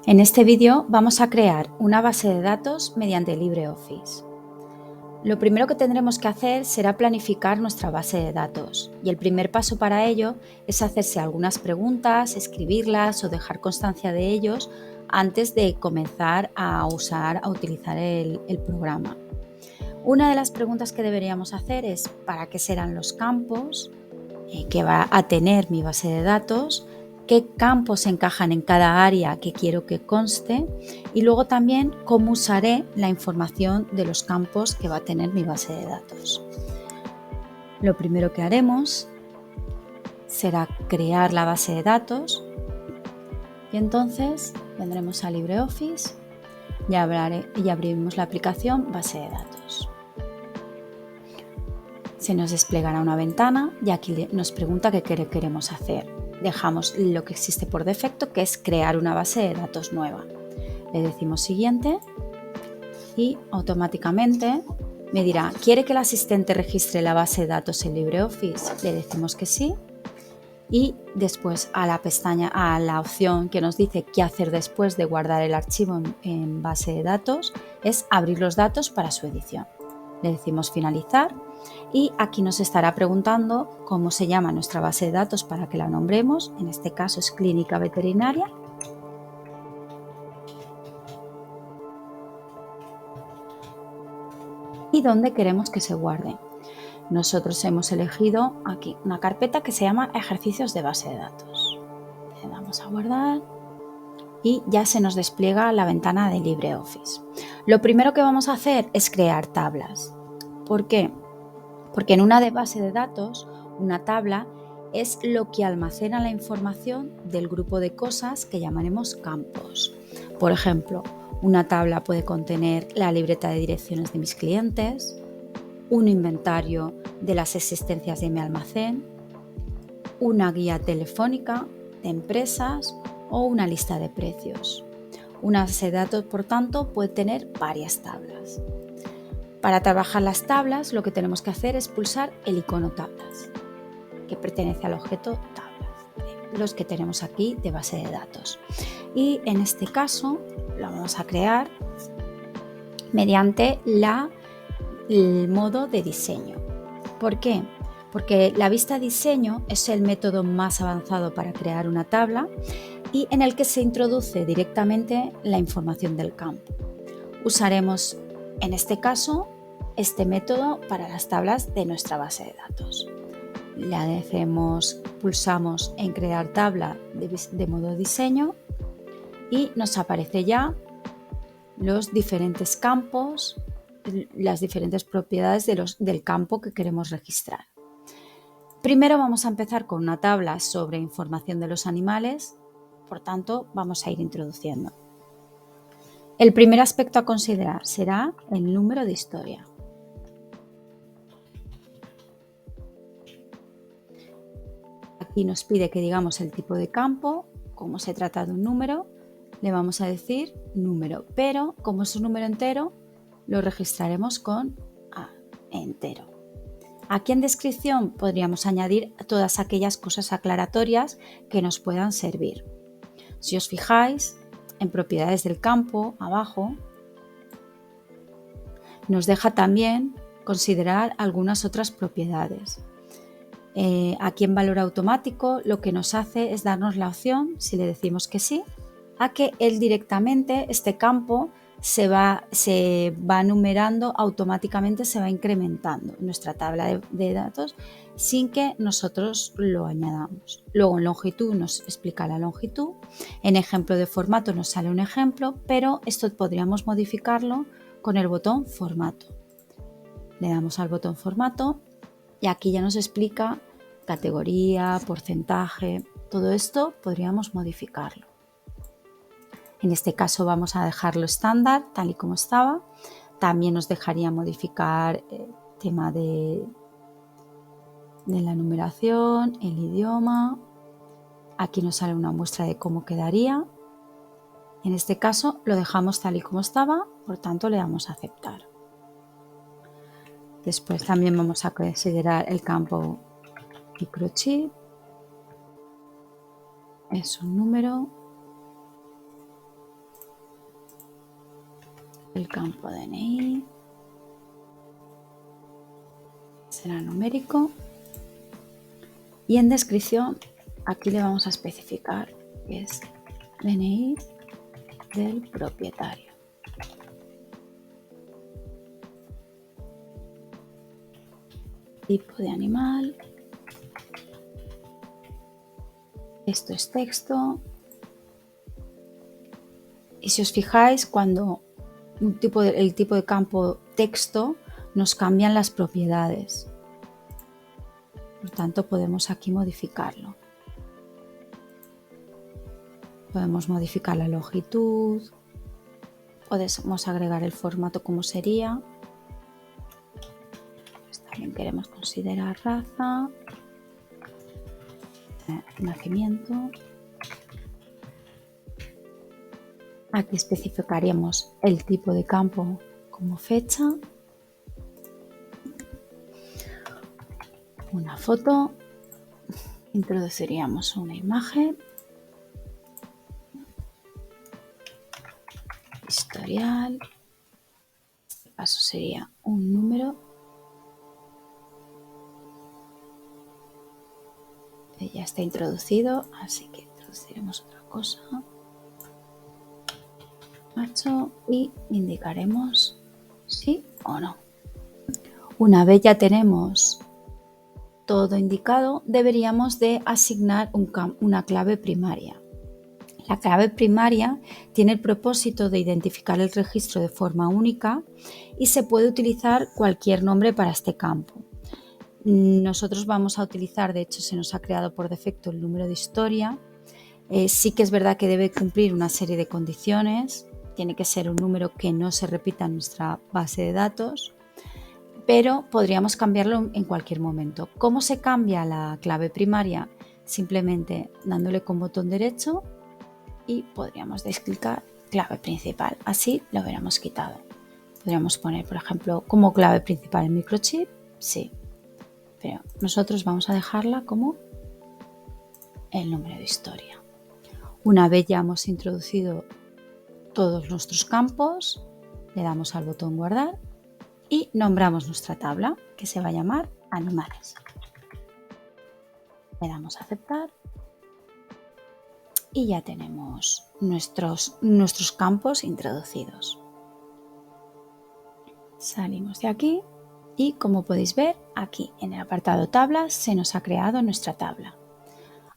En este vídeo vamos a crear una base de datos mediante LibreOffice. Lo primero que tendremos que hacer será planificar nuestra base de datos y el primer paso para ello es hacerse algunas preguntas, escribirlas o dejar constancia de ellos antes de comenzar a utilizar el programa. Una de las preguntas que deberíamos hacer es ¿para qué serán los campos que va a tener mi base de datos? ¿Qué campos encajan en cada área que quiero que conste? Y luego también cómo usaré la información de los campos que va a tener mi base de datos. Lo primero que haremos será crear la base de datos y entonces vendremos a LibreOffice y abriremos la aplicación base de datos. Se nos desplegará una ventana y aquí nos pregunta qué queremos hacer. Dejamos lo que existe por defecto, que es crear una base de datos nueva. Le decimos siguiente y automáticamente me dirá, ¿quiere que el asistente registre la base de datos en LibreOffice? Le decimos que sí y después a la opción que nos dice qué hacer después de guardar el archivo en base de datos es abrir los datos para su edición. Le decimos finalizar y aquí nos estará preguntando cómo se llama nuestra base de datos para que la nombremos. En este caso es Clínica Veterinaria. Y dónde queremos que se guarde. Nosotros hemos elegido aquí una carpeta que se llama Ejercicios de base de datos. Le damos a guardar y ya se nos despliega la ventana de LibreOffice. Lo primero que vamos a hacer es crear tablas. ¿Por qué? Porque en una base de datos, una tabla es lo que almacena la información del grupo de cosas que llamaremos campos. Por ejemplo, una tabla puede contener la libreta de direcciones de mis clientes, un inventario de las existencias de mi almacén, una guía telefónica de empresas o una lista de precios. Una base de datos, por tanto, puede tener varias tablas. Para trabajar las tablas, lo que tenemos que hacer es pulsar el icono tablas, que pertenece al objeto tablas, los que tenemos aquí de base de datos. Y en este caso lo vamos a crear mediante el modo de diseño. ¿Por qué? Porque la vista diseño es el método más avanzado para crear una tabla y en el que se introduce directamente la información del campo. Usaremos en este caso este método para las tablas de nuestra base de datos. Pulsamos en crear tabla de modo diseño y nos aparece ya los diferentes campos, las diferentes propiedades del campo que queremos registrar. Primero vamos a empezar con una tabla sobre información de los animales, por tanto vamos a ir introduciendo. El primer aspecto a considerar será el número de historia. Aquí nos pide que digamos el tipo de campo, como se trata de un número, le vamos a decir número, pero como es un número entero, lo registraremos con A, entero. Aquí en descripción podríamos añadir todas aquellas cosas aclaratorias que nos puedan servir. Si os fijáis, en propiedades del campo, abajo, nos deja también considerar algunas otras propiedades. Aquí en valor automático lo que nos hace es darnos la opción, si le decimos que sí, a que él directamente, este campo, se va numerando automáticamente, se va incrementando en nuestra tabla de datos sin que nosotros lo añadamos. Luego en longitud nos explica la longitud, en ejemplo de formato nos sale un ejemplo, pero esto podríamos modificarlo con el botón formato. Le damos al botón formato y aquí ya nos explica categoría, porcentaje, todo esto podríamos modificarlo. En este caso vamos a dejarlo estándar, tal y como estaba. También nos dejaría modificar el tema de la numeración, el idioma. Aquí nos sale una muestra de cómo quedaría. En este caso lo dejamos tal y como estaba, por tanto le damos a aceptar. Después también vamos a considerar el campo microchip. Es un número. El campo DNI será numérico y en descripción aquí le vamos a especificar que es DNI del propietario. Tipo de animal. Esto es texto. Y si os fijáis, cuando el tipo de campo texto nos cambian las propiedades. Por tanto, podemos aquí modificarlo. Podemos modificar la longitud. Podemos agregar el formato como sería. Pues también queremos considerar raza, nacimiento. Aquí especificaríamos el tipo de campo como fecha. Una foto. Introduciríamos una imagen. Historial. En este caso sería un número. Ya está introducido, así que introduciremos otra cosa. Macho, y indicaremos sí o no. Una vez ya tenemos todo indicado, deberíamos de asignar una clave primaria. La clave primaria tiene el propósito de identificar el registro de forma única y se puede utilizar cualquier nombre para este campo. Nosotros vamos a utilizar, de hecho se nos ha creado por defecto el número de historia. Sí que es verdad que debe cumplir una serie de condiciones. Tiene que ser un número que no se repita en nuestra base de datos, pero podríamos cambiarlo en cualquier momento. ¿Cómo se cambia la clave primaria? Simplemente dándole con botón derecho y podríamos desclicar clave principal. Así lo hubiéramos quitado. Podríamos poner, por ejemplo, como clave principal el microchip, sí, pero nosotros vamos a dejarla como el número de historia. Una vez ya hemos introducido todos nuestros campos, le damos al botón guardar y nombramos nuestra tabla, que se va a llamar animales. Le damos a aceptar y ya tenemos nuestros campos introducidos. Salimos de aquí y, como podéis ver, aquí en el apartado tablas se nos ha creado nuestra tabla.